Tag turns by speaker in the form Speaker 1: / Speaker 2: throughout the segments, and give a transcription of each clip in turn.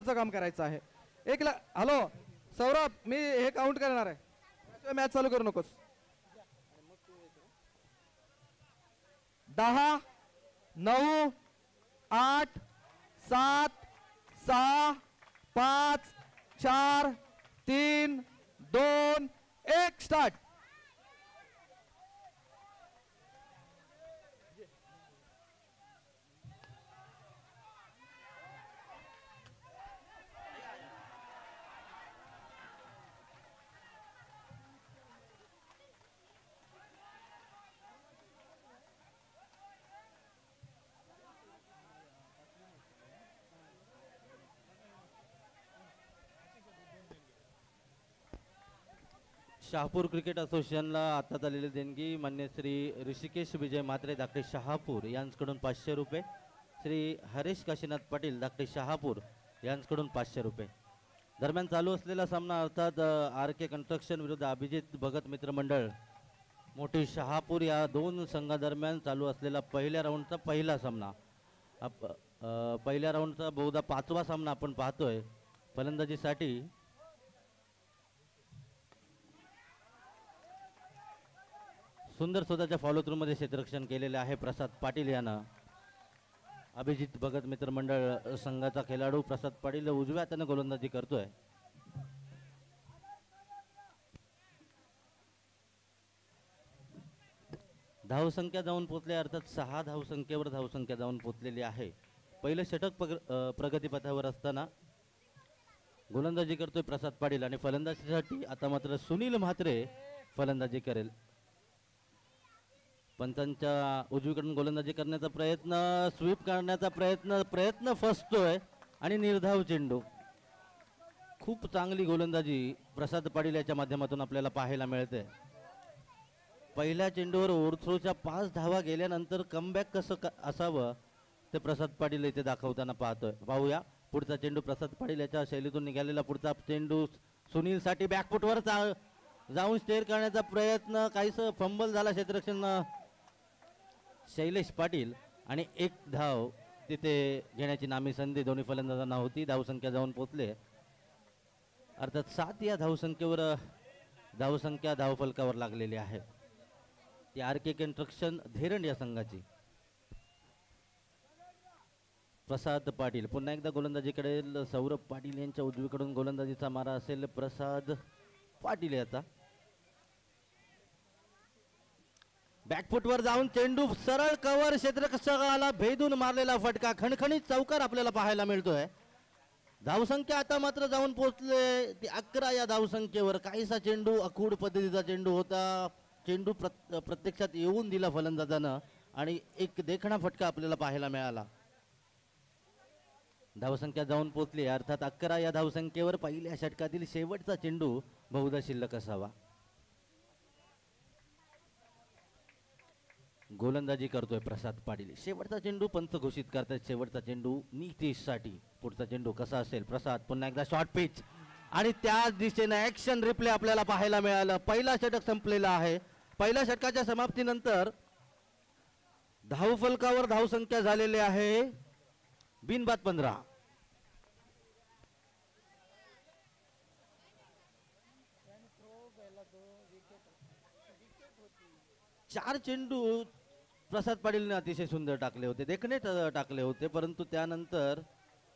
Speaker 1: पुढचं काम करायचं आहे. हॅलो सौरभ, मी हे काउंट करणार आहे, मॅच चालू करू नकोस. 10 9 8 7 6 5 4 3 2 1 स्टार्ट.
Speaker 2: शहापूर क्रिकेट असोसिएशनला आत्ताच आलेली देणगी मान्य श्री ऋषिकेश विजय म्हात्रे धाकटे शहापूर यांच्याकडून 500 रुपये, श्री हरेश काशीनाथ पाटील धाकटे शहापूर यांच्याकडून 500 रुपये. दरम्यान चालू असलेला सामना अर्थात आर के कन्स्ट्रक्शन विरुद्ध अभिजित भगत मित्रमंडळ मोठी शहापूर या दोन संघादरम्यान चालू असलेला पहिल्या राऊंडचा पहिला सामना. पहिल्या राऊंडचा बहुधा 5वा सामना आपण पाहतोय. फलंदाजीसाठी सुंदर स्वतःच्या फॉलो थ्रू मध्ये क्षेत्ररक्षण केलेले आहे प्रसाद पाटील यानं. अभिजित भगत मित्रमंडळ संघाचा खेळाडू प्रसाद पाटील उजव्या हाताने गोलंदाजी करतोय. धावसंख्या जाऊन पोचले, अर्थात 6 धावसंख्येवर धावसंख्या जाऊन पोचलेली आहे. पहिलं षटक प्रगतीपथावर असताना गोलंदाजी करतोय प्रसाद पाटील आणि फलंदाजीसाठी आता मात्र सुनील म्हात्रे फलंदाजी करेल. पंचांच्या उजवीकडून गोलंदाजी करण्याचा प्रयत्न, स्वीप करण्याचा प्रयत्न फसतोय आणि निर्धाव चेंडू. खूप चांगली गोलंदाजी प्रसाद पाटील याच्या माध्यमातून आपल्याला पाहायला मिळते. पहिल्या चेंडूवर ओव्हरथ्रोच्या 5 धावा गेल्यानंतर कमबॅक कसं असावं ते प्रसाद पाटील इथे दाखवताना पाहूया. पुढचा चेंडू प्रसाद पाटील याच्या शैलीतून निघालेला पुढचा चेंडू सुनीलसाठी बॅकफुटवर जाऊन स्टेअर करण्याचा प्रयत्न, काहीसं फंबल झाला क्षेत्ररक्षण शैलेश पाटील आणि 1 धाव तिथे घेण्याची नामी संधी दोन्ही फलंदाजांना होती. धावसंख्या जाऊन पोचले, अर्थात 7 या धावसंख्येवर धावसंख्या धावफलकावर लागलेली आहे. ती आर के कन्स्ट्रक्शन धेरंड या संघाची. प्रसाद पाटील पुन्हा एकदा गोलंदाजीकडे, सौरभ पाटील यांच्या उजवीकडून गोलंदाजीचा मारा असेल प्रसाद पाटील याचा. बॅकफुटवर जाऊन चेंडू सरळ कव्हर, क्षेत्ररक्षकाला भेदून मारलेला फटका, खणखणीत चौकार आपल्याला पाहायला मिळतोय. धावसंख्या आता मात्र जाऊन पोहोचले ती 11 या धावसंख्येवर. काहीसा चेंडू अखूड पद्धतीचा चेंडू होता. चेंडू प्रत्यक्षात येऊन दिला फलंदाजानं आणि एक देखणा फटका आपल्याला पाहायला मिळाला. धावसंख्या जाऊन पोहोचली, अर्थात 11 या धावसंख्येवर पहिल्या षटकातील शेवटचा चेंडू बहुधा शिल्लक असावा. गोलंदाजी करतोय प्रसाद पाटील. शेवटचा चेंडू पंच घोषित करतात. शेवटचा चेंडू नीतीशसाठी. पुढचा चेंडू कसा असेल? प्रसाद पुन्हा एकदा शॉर्ट पिच आणि त्याच दिशेने ऍक्शन रिप्ले आपल्याला पाहायला मिळालं. पहिला षटक संपलेला आहे. पहिल्या षटकाच्या समाप्तीनंतर धावफलकावर धावसंख्या झालेली आहे बिनबाद 15. चार चेंडू प्रसाद पाटीलने अतिशय सुंदर टाकले होते, देखणे टाकले होते, परंतु त्यानंतर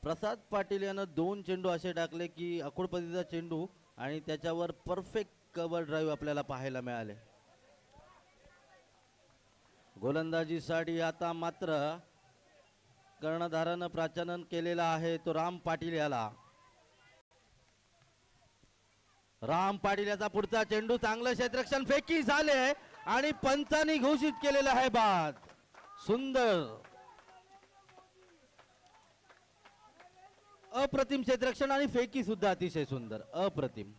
Speaker 2: प्रसाद पाटील यानं 2 चेंडू असे टाकले की अखोड पद्धतीचा चेंडू आणि त्याच्यावर परफेक्ट कव्हर ड्राईव्ह आपल्याला पाहायला मिळाले. गोलंदाजीसाठी आता मात्र कर्णधारानं प्राचानन केलेला आहे तो राम पाटील याला. राम पाटील याचा पुढचा चेंडू, चांगलं क्षेत्ररक्षण, फेकी झाले आणि पंचांनी घोषित केलेलं आहे बाद. सुंदर अप्रतिम क्षेत्ररक्षण आणि फेकी सुद्धा अतिशय सुंदर, अप्रतिम.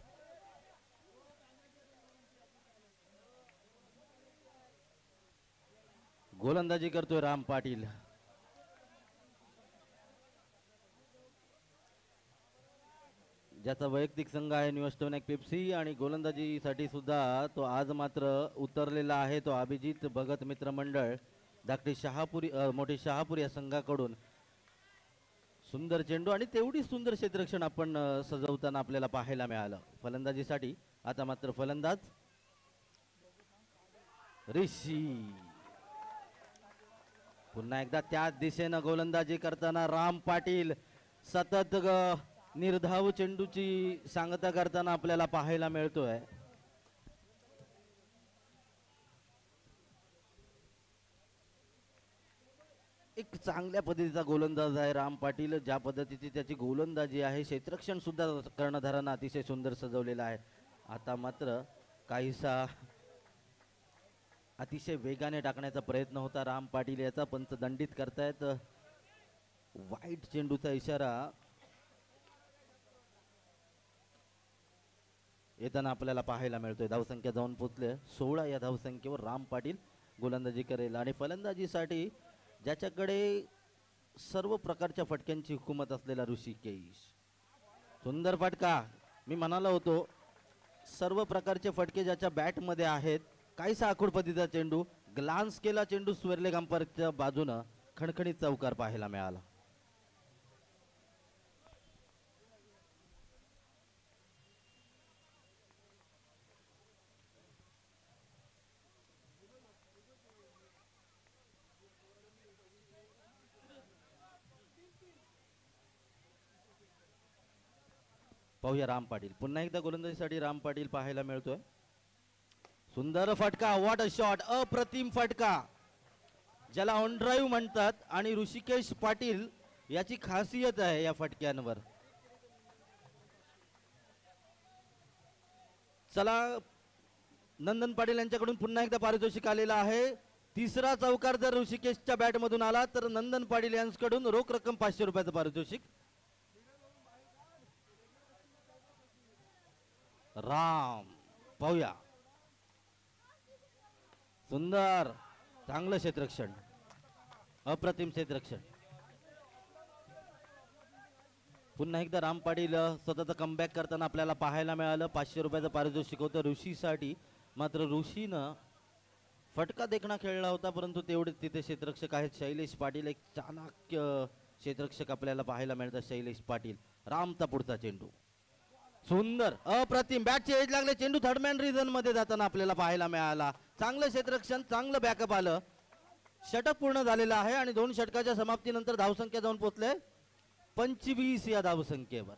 Speaker 2: गोलंदाजी करतोय राम पाटील. ज्याचा वैयक्तिक संघ आहे न्यू अष्टविनायक पेप्सी आणि गोलंदाजीसाठी सुद्धा तो आज मात्र उतरलेला आहे तो अभिजित भगत मित्रमंडळ धाकटी शहापुरी मोठी शहापूर या संघाकडून. सुंदर चेंडू आणि तेवढी सुंदर क्षेत्ररक्षण आपण सजवताना आपल्याला पाहायला मिळालं. फलंदाजीसाठी आता मात्र फलंदाज ऋषी. पुन्हा एकदा त्याच दिशेनं गोलंदाजी करताना राम पाटील सतत निर्धाव चेंडूची सांगता करताना आपल्याला पाहायला मिळतोय. एक चांगल्या पद्धतीचा गोलंदाज आहे राम पाटील. ज्या पद्धतीची त्याची गोलंदाजी आहे, क्षेत्ररक्षण सुद्धा कर्णधारांना अतिशय सुंदर सजवलेलं आहे. आता मात्र काहीसा अतिशय वेगाने टाकण्याचा प्रयत्न होता राम पाटील याचा. पंच दंडित करतायत. वाईट चेंडूचा इशारा येताना आपल्याला पाहायला मिळतोय. धावसंख्या जाऊन पोचले 16. या धावसंख्येवर राम पाटील गोलंदाजी करेल आणि फलंदाजीसाठी ज्याच्याकडे सर्व प्रकारच्या फटक्यांची हुकूमत असलेला ऋषिकेश. सुंदर फटका. मी म्हणालो होतो सर्व प्रकारचे फटके ज्याच्या बॅटमध्ये आहेत. काहीसा आखूड पद्धतीचा चेंडू, ग्लान्स केला चेंडू स्वेरले गांपारच्या बाजूनं, खणखणीत चौकार पाहायला मिळाला. पाहूया राम पाटील. पुन्हा एकदा गोलंदाजीसाठी राम पाटील पाहायला मिळतोय. सुंदर फटका. What a shot. अप्रतिम फटका ज्याला ऑन ड्राईव्ह म्हणतात आणि ऋषिकेश पाटील याची खासियत आहे या फटक्यांवर. चला, नंदन पाटील यांच्याकडून पुन्हा एकदा पारितोषिक आलेला आहे. तिसरा चौकार जर ऋषिकेशच्या बॅट मधून आला तर नंदन पाटील यांच्याकडून रोख रक्कम 500 रुपयाचं पारितोषिक. राम पाहूया. सुंदर, चांगलं क्षेत्ररक्षण, अप्रतिम क्षेत्ररक्षण. पुन्हा एकदा राम पाटील सतत कमबॅक करताना आपल्याला पाहायला मिळालं. 500 रुपयाचं पारितोषिक होतं ऋषीसाठी. मात्र ऋषीनं फटका देखणा खेळला होता, परंतु तेवढे तिथे क्षेत्ररक्षक आहेत शैलेश पाटील. एक चाणक्य क्षेत्ररक्षक आपल्याला पाहायला मिळतात शैलेश पाटील. रामचा पुढचा चेंडू सुंदर, अप्रतिम. बॅटचे एज लागले. चेंडू थर्डमॅन रिझन मध्ये जाताना आपल्याला पाहायला मिळाला. चांगलं क्षेत्ररक्षण, चांगलं बॅकअप आलं. षटक पूर्ण झालेलं आहे आणि 2 षटकाच्या समाप्तीनंतर धावसंख्या जाऊन पोहोचले 25 या धावसंख्येवर.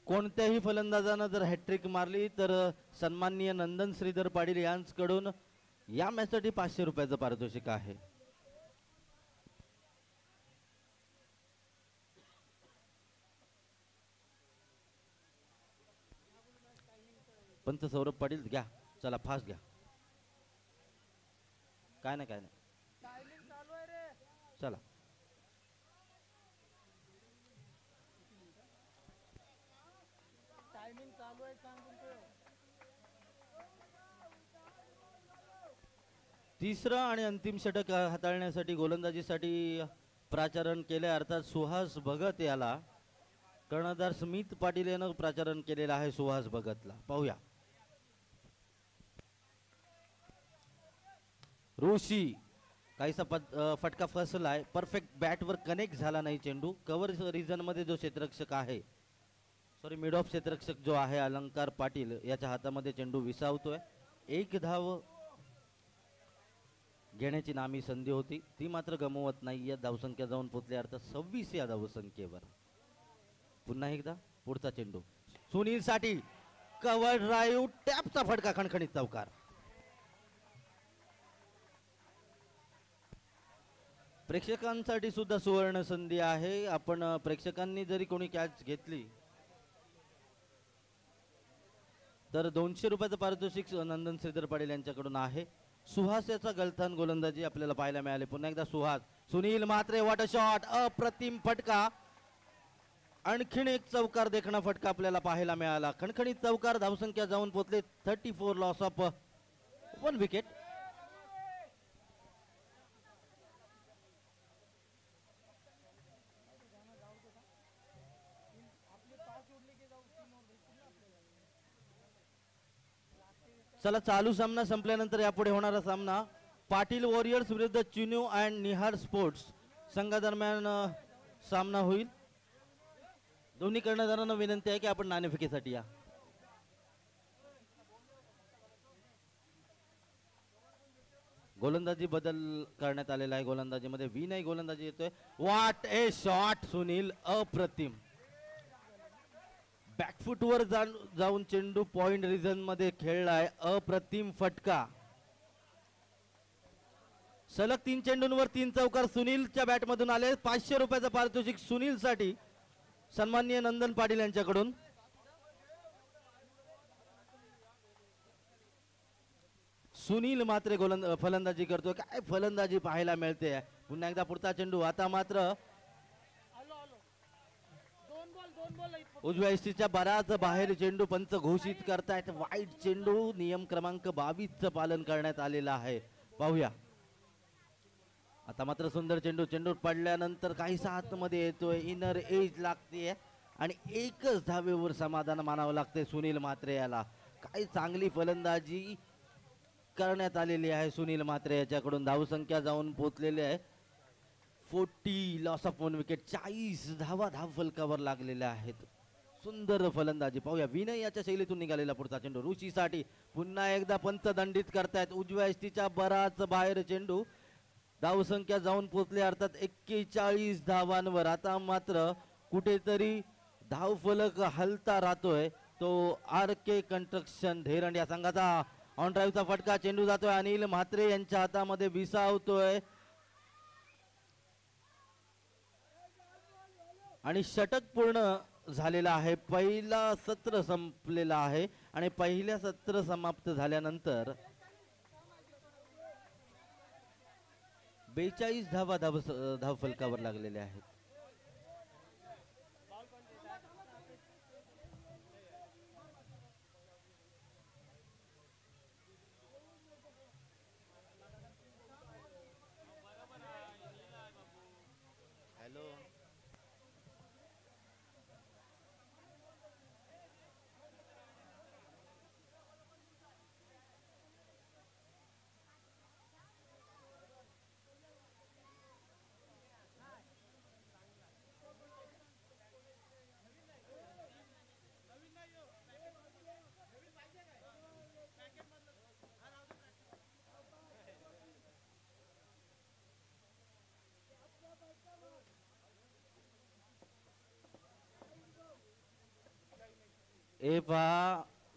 Speaker 2: कोणत्याही फलंदाजानं जर हॅट्रिक मारली तर सन्माननीय नंदन श्रीधर पाटील यांच्याकडून या मॅचसाठी 500 रुपयाचं पारितोषिक आहे. पंच सौरभ पाटील घ्या. चला फास्ट घ्या. काय नाही काय नाही. चला. तिसरं आणि अंतिम षटक हाताळण्यासाठी गोलंदाजीसाठी प्राचारण केले, अर्थात सुहास भगत याला कर्णधार स्मित पाटील यानं प्राचारण केलेलं आहे सुहास भगतला. पाहूया. ऋषी काहीसा फटका फसलाय. परफेक्ट बॅटवर कनेक्ट झाला नाही चेंडू. कव्हर रिजन मध्ये जो क्षेत्ररक्षक आहे, सॉरी मिड ऑफ क्षेत्ररक्षक जो आहे अलंकार पाटील, याच्या हातामध्ये चेंडू विसावतोय. 1 धाव घेण्याची नामी संधी होती, ती मात्र गमवत नाही. या धावसंख्या जाऊन पोचली अर्थात 26 या धावसंख्येवर. पुन्हा एकदा पुढचा चेंडू सुनील साठी. कव्हर ड्राईव्ह, टॅपचा फटका, खणखणीत चौकार. प्रेक्षकांसाठी सुद्धा सुवर्ण संधी आहे. आपण प्रेक्षकांनी जरी कोणी कॅच घेतली तर 200 रुपयाचं पारितोषिक नंदन श्रीधर पाटील यांच्याकडून आहे. सुहास याचा गलथान गोलंदाजी आपल्याला पाहायला मिळाले. पुन्हा एकदा Suhas. Sunil Mhatre, what a shot. अप्रतिम फटका. आणखीन एक चौकार देखणा फटका आपल्याला पाहायला मिळाला. खणखणीत चौकार. धावसंख्या जाऊन पोहोचले 34. Loss of 1 wicket. चला चालू सामना संपल्यानंतर यापुढे होणारा सामना पाटील वॉरियर्स विरुद्ध चिनू अँड निहार स्पोर्ट्स संघादरम्यान सामना होईल. दोन्ही कर्णधारांना विनंती आहे की आपण नाणेफेकीसाठी या. गोलंदाजी बदल करण्यात आलेला आहे. गोलंदाजीमध्ये विनय गोलंदाजी येतोय. व्हॉट ए शॉट सुनील, अप्रतिम. बॅकफुटवर जाऊन चेंडू पॉइंट रिझन मध्ये खेळलाय. अप्रतिम फटका. सलग 3 चेंडूंवर 3 चौकार सुनीलच्या बॅट मधून आले. 500 रुपयाचं पारितोषिक सुनील साठी सन्माननीय नंदन पाटील यांच्याकडून. सुनील मात्र फलंदाजी करतोय. काय फलंदाजी पाहायला मिळते. पुन्हा एकदा पुढचा चेंडू. आता मात्र उजव्या इष्टीच्या बराच बाहेर चेंडू पंच घोषित करतायत. वाईट चेंडू. नियम क्रमांक 22 पालन करण्यात आलेलं आहे. पाहूया. आता मात्र सुंदर चेंडू. चेंडू पडल्यानंतर काहीसा आतमध्ये येतोय. इनर एज लागते आणि एकच धावेवर समाधान मानावं लागते सुनील म्हात्रे याला. काय चांगली फलंदाजी करण्यात आलेली आहे सुनील म्हात्रे याच्याकडून. धावसंख्या जाऊन पोहोचलेली आहे 40. Loss of 1 wicket. 40 धावा धाव फलकावर लागलेल्या आहेत. सुंदर फलंदाजी. पाहूया विनय याच्या शैलीतून निघालेला पुढचा चेंडू ऋषीसाठी. पुन्हा एकदा पंच दंडित करतायत. उजव्या इष्टीच्या बराच बाहेर चेंडू. धावसंख्या जाऊन पोहोचले अर्थात 41 धावांवर. आता मात्र कुठेतरी धाव फलक हलता राहतोय. तो आर के कंस्ट्रक्शन धेरंड या संघाचा ऑन ड्राईव्हचा फटका. चेंडू जातोय अनिल म्हात्रे यांच्या हातामध्ये विसावतोय आणि षटक पूर्ण झालेला आहे. पहिला सत्र संपलेला आहे आणि पहिल्या सत्र समाप्त झाल्यानंतर 42 धावा धाव फलकावर लागलेल्या आहेत.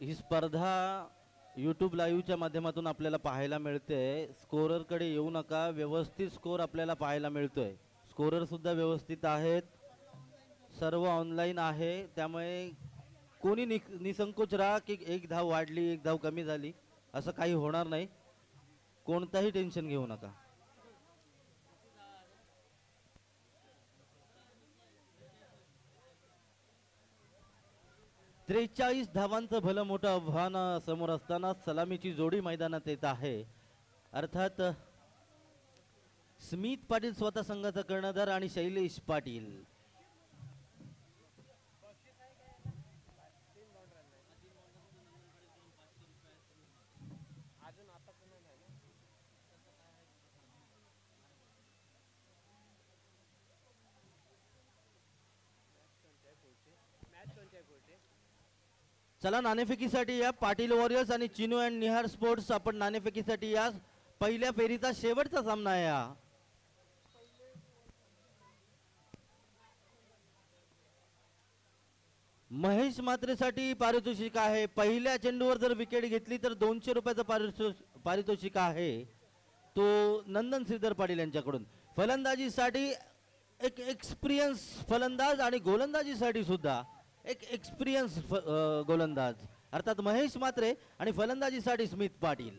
Speaker 2: ही स्पर्धा यूट्यूब लाईव्हच्या माध्यमातून आपल्याला पाहायला मिळते. स्कोरर कडे येऊ नका. व्यवस्थित स्कोर आपल्याला पाहायला मिळतोय. स्कोरर सुद्धा व्यवस्थित आहेत. सर्व ऑनलाईन आहे. त्यामुळे कोणी निसंकोच राहा की एक धाव वाढली एक धाव कमी झाली असं काही होणार नाही. कोणताही टेन्शन घेऊ नका. त्रेचाळीस धावांचं भलं मोठं आव्हान समोर असताना सलामीची जोडी मैदानात येत आहे. अर्थात स्मित पाटील स्वतः संघाचा कर्णधार आणि शैलेश पाटील. चला नाणेफेकीसाठी या. पाटील वॉरियर्स आणि चिनू अँड निहार स्पोर्ट्स आपण नाणेफेकीसाठी या. पहिल्या फेरीचा शेवटचा सामना आहे हा. महेश मात्रेसाठी पारितोषिक आहे. पहिल्या चेंडूवर जर विकेट घेतली तर 200 रुपयाचं पारितोषिक आहे. तो नंदन श्रीधर पाटील यांच्याकडून. फलंदाजीसाठी एक एक्सपिरियन्स फलंदाज आणि गोलंदाजीसाठी सुद्धा एक एक्सपिरियन्स गोलंदाज अर्थात महेश मात्रे आणि फलंदाजीसाठी स्मित पाटील.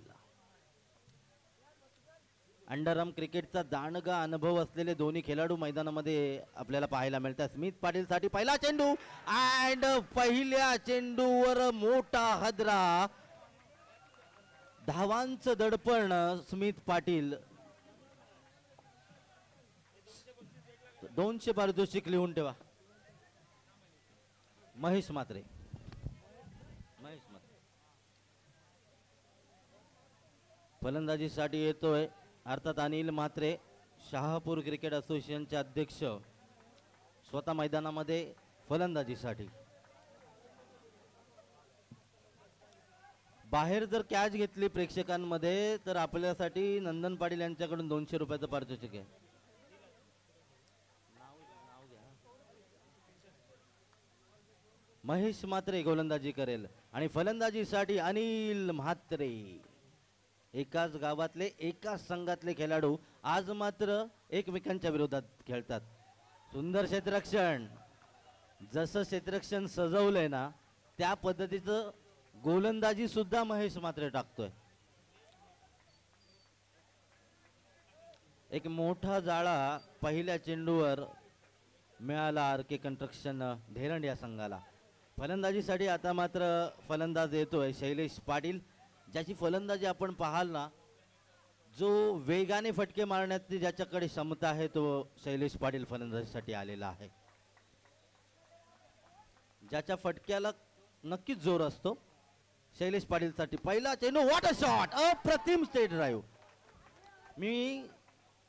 Speaker 2: अंडरआर्म क्रिकेटचा दांडगा अनुभव असलेले दोन्ही खेळाडू मैदानामध्ये आपल्याला पाहायला मिळतात. स्मित पाटील साठी पहिला चेंडू अँड पहिल्या चेंडूवर मोठा हदरा. धावांचं दडपण स्मित पाटील. 200 पारितोषिक लिहून ठेवा. महेश मात्रे. फलंदाजीसाठी येतोय अर्थात अनिल म्हात्रे, शहापूर क्रिकेट असोसिएशनचे अध्यक्ष, स्वतः मैदानामध्ये फलंदाजीसाठी. बाहेर जर कॅच घेतली प्रेक्षकांमध्ये तर आपल्यासाठी नंदन पाटील यांच्याकडून 200 रुपयाचं पारितोषिक आहे. महेश म्हात्रे गोलंदाजी करेल आणि फलंदाजीसाठी अनिल म्हात्रे. एकाच गावातले एकाच संघातले खेळाडू आज मात्र एकमेकांच्या विरोधात खेळतात. सुंदर क्षेत्ररक्षण. जसं क्षेत्ररक्षण सजवलंय ना त्या पद्धतीचं गोलंदाजी सुद्धा महेश म्हात्रे टाकतोय. एक मोठा जाळा पहिल्या चेंडूवर मिळाला आर के कन्स्ट्रक्शन धेरंड या संघाला. फलंदाजीसाठी आता मात्र फलंदाज येतोय शैलेश पाटील, ज्याची फलंदाजी आपण पाहाल ना, जो वेगाने फटके मारण्याची ज्याच्याकडे क्षमता आहे तो शैलेश पाटील फलंदाजीसाठी आलेला आहे. ज्याच्या फटक्याला नक्कीच जोर असतो शैलेश पाटीलसाठी. पहिला चेंडू, व्हॉट अ शॉट, अप्रतिम स्टेट ड्राईव्ह. मी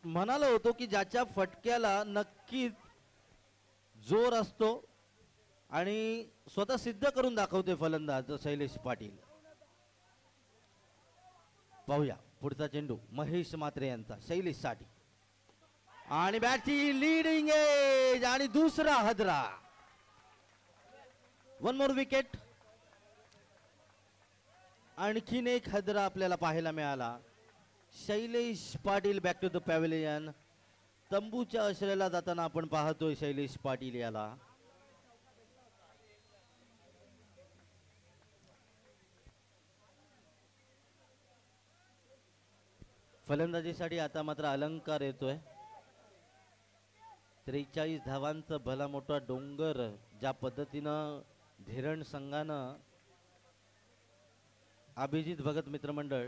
Speaker 2: म्हणालो होतो की ज्याच्या फटक्याला नक्कीच जोर असतो आणि स्वतः सिद्ध करून दाखवते फलंदाज शैलेश पाटील. पाहूया पुढचा चेंडू महेश म्हात्रे यांचा शैलेशसाठी आणि बॅटची लीडिंग एज आणि दुसरा हदरा. 1 मोर विकेट. आणखीन एक हदरा आपल्याला पाहायला मिळाला. Shailesh Patil back to the pavilion. तंबूच्या आश्रयाला जाताना आपण पाहतोय शैलेश पाटील याला. फलंदाजीसाठी आता मात्र अलंकार येतोय. 43 धावांचं भला मोठा डोंगर ज्या पद्धतीनं धेरण संघानं अभिजित भगत मित्रमंडळ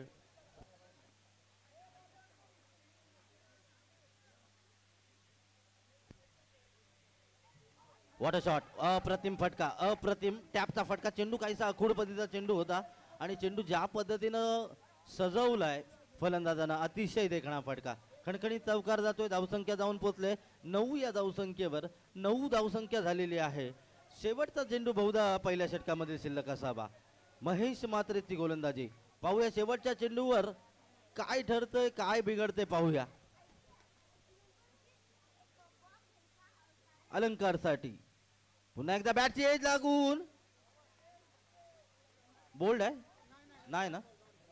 Speaker 2: व्हॉट अ शॉट, अप्रतिम फटका, अप्रतिम टॅपचा फटका. चेंडू काहीसा अखूड पद्धतीचा चेंडू होता आणि चेंडू ज्या पद्धतीनं सजवलाय फलंदाजांना अतिशय देखणा फटका. खणखणीत चौकार जातोय. धावसंख्या जाऊन पोहोचले 9 या धावसंख्येवर. 9 धावसंख्या झालेली आहे. शेवटचा चेंडू बहुधा पहिल्या षटकामध्ये शिल्लक असावा. महेश म्हात्रेची गोलंदाजी पाहूया. शेवटच्या चेंडूवर काय ठरतंय काय बिघडतंय पाहूया. अलंकारसाठी पुन्हा एकदा बॅटची एज लागून बोल्ड आहे नाही ना,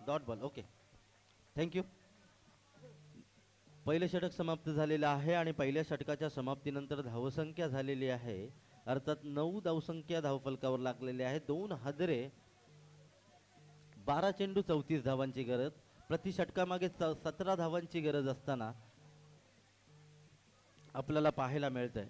Speaker 2: डॉट बॉल. Okay, thank you. पहिले षटक समाप्त झालेलं आहे आणि पहिल्या षटकाच्या समाप्तीनंतर धावसंख्या झालेली आहे अर्थात 9 धावसंख्या धावफलकावर लागलेली आहे. 2 हदरे, 12 चेंडू, 34 धावांची गरज. प्रति षटकामागे 17 धावांची गरज असताना आपल्याला पाहायला मिळतंय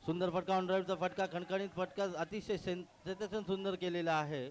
Speaker 2: सुंदर फटका, ऑन ड्राईव्हचा फटका, खणखणीत फटका, अतिशय सेन्सेशन सुंदर केलेला आहे.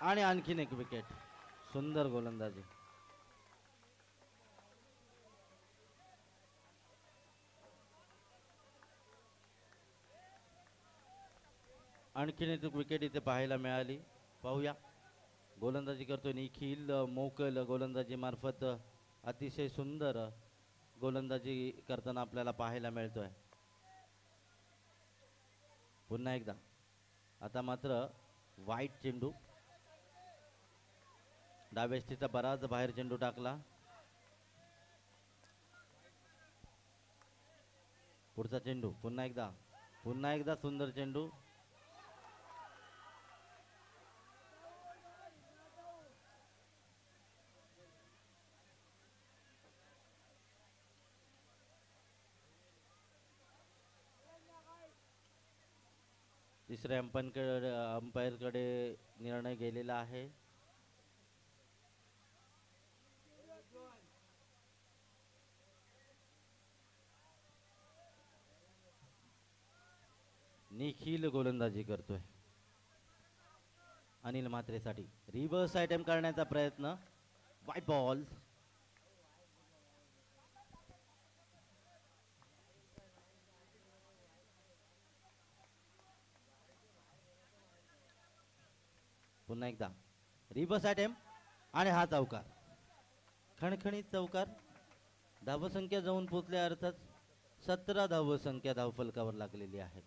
Speaker 2: आणि आणखीन एक विकेट. सुंदर गोलंदाजी. आणखीन एक विकेट इथे पाहायला मिळाली. पाहूया. गोलंदाजी करतोय निखिल मोकल. गोलंदाजी मार्फत अतिशय सुंदर गोलंदाजी करताना आपल्याला पाहायला मिळतोय. पुन्हा एकदा आता मात्र वाईट चेंडू. डाव्या यष्टीचा बराच बाहेर चेंडू टाकला. पुढचा चेंडू पुन्हा एकदा सुंदर चेंडू. तिसऱ्या अंपायरकडे निर्णय गेलेला आहे. निखिल गोलंदाजी करतोय. अनिल म्हात्रेसाठी रिव्हर्स आयटम करण्याचा प्रयत्न. White ball. पुन्हा एकदा रिव्हर्स अटेम्प आणि हा चौकार. खणखणीत चौकार. धावसंख्या जाऊन पोचल्या अर्थात 17 धावसंख्या धावफलकावर लागलेली आहे.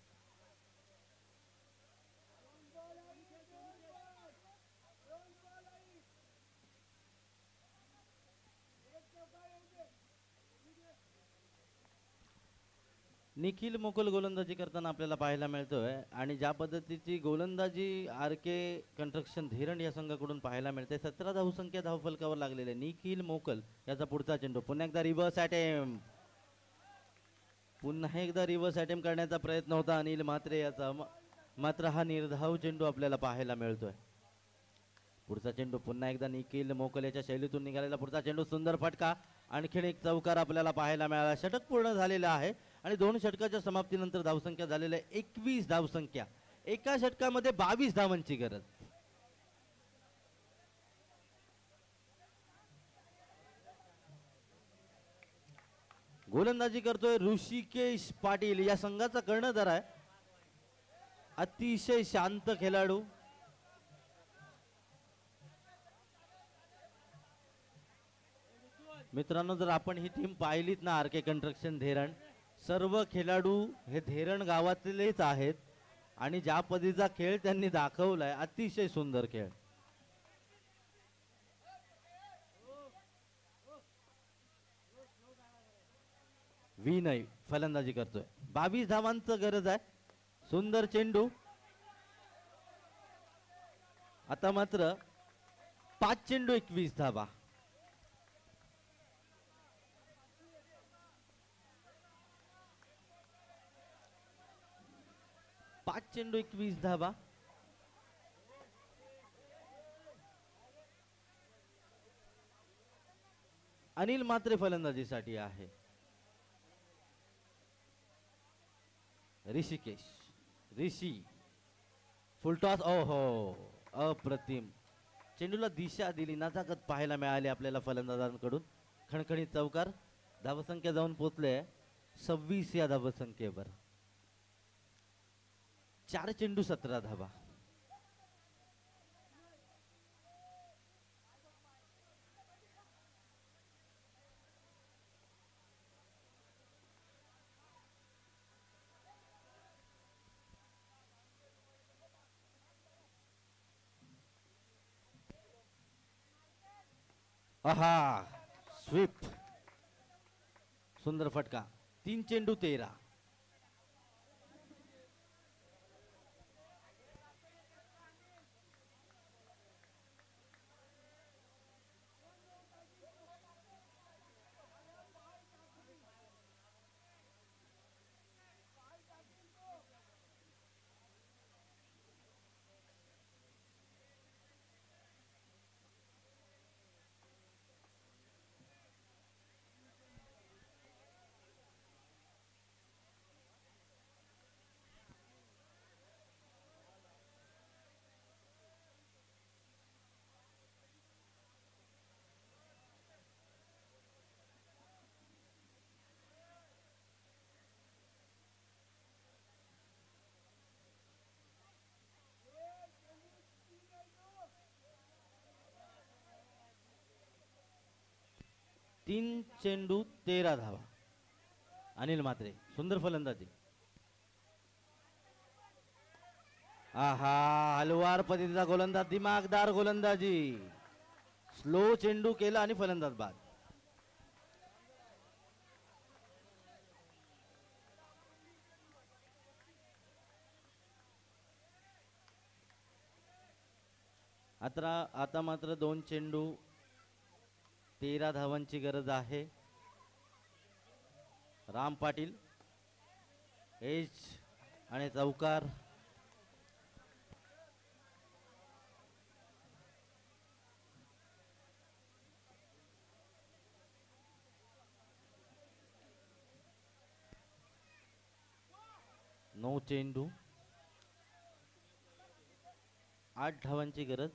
Speaker 2: निखिल मोकल गोलंदाजी करताना आपल्याला पाहायला मिळतोय आणि ज्या पद्धतीची गोलंदाजी आर के कंस्ट्रक्शन धीरण या संघाकडून पाहायला मिळते. 17 धावसंख्या धावफलकावर लागलेले निखिल मोकल याचा पुढचा चेंडू. पुन्हा एकदा रिव्हर्स अटेम्प. पुन्हा एकदा रिव्हर्स अटेम्प करण्याचा प्रयत्न होता अनिल म्हात्रे याचा, मात्र हा निर्धाव चेंडू आपल्याला पाहायला मिळतोय. पुढचा चेंडू पुन्हा एकदा निखिल मोकल याच्या शैलीतून निघालेला पुढचा चेंडू. सुंदर फटका. आणखीन एक चौकार आपल्याला पाहायला मिळाला. षटक पूर्ण झालेलं आहे आणि 2 षटकाच्या समाप्तीनंतर धावसंख्या झालेल्या 21 धावसंख्या. एका षटकामध्ये 22 धावांची गरज. गोलंदाजी करतोय ऋषिकेश पाटील. या संघाचा कर्णधार आहे. अतिशय शांत खेळाडू. मित्रांनो, जर आपण ही टीम पाहिलीत ना, आर के कंस्ट्रक्शन धीरण, सर्व खेळाडू हे धीरण गावातलेच आहेत आणि ज्या पद्धतीचा खेळ त्यांनी दाखवलाय अतिशय सुंदर खेळ. विनय फलंदाजी करतोय. 22 धावांचं गरज आहे. सुंदर चेंडू. आता मात्र 5 चेंडू 21 धावा. पाच चेंडू 21 धावा. अनिल म्हात्रे फलंदाजीसाठी आहे. ऋषी फुलटॉस. ओहो, अप्रतिम. चेंडूला दिशा दिली, नजाकत पाहायला मिळाली आपल्याला फलंदाजांकडून. खणखणीत चौकार. धावसंख्या जाऊन पोचले 26 या धावसंख्येवर. 4 चेंडू 17 धावा. आहा, स्वीप. सुंदर फटका. 3 चेंडू 13. तीन चेंडू 13 धावा. अनिल म्हात्रे सुंदर फलंदाजी. आहा, हलवार पद्धतीचा गोलंदाज, दिमागदार गोलंदाजी. स्लो चेंडू केला आणि फलंदाज बाद. आता मात्र 2 चेंडू 13 धावांची गरज आहे. राम पाटील एज आणि चौकार. नऊ चेंडू 8 धावांची गरज.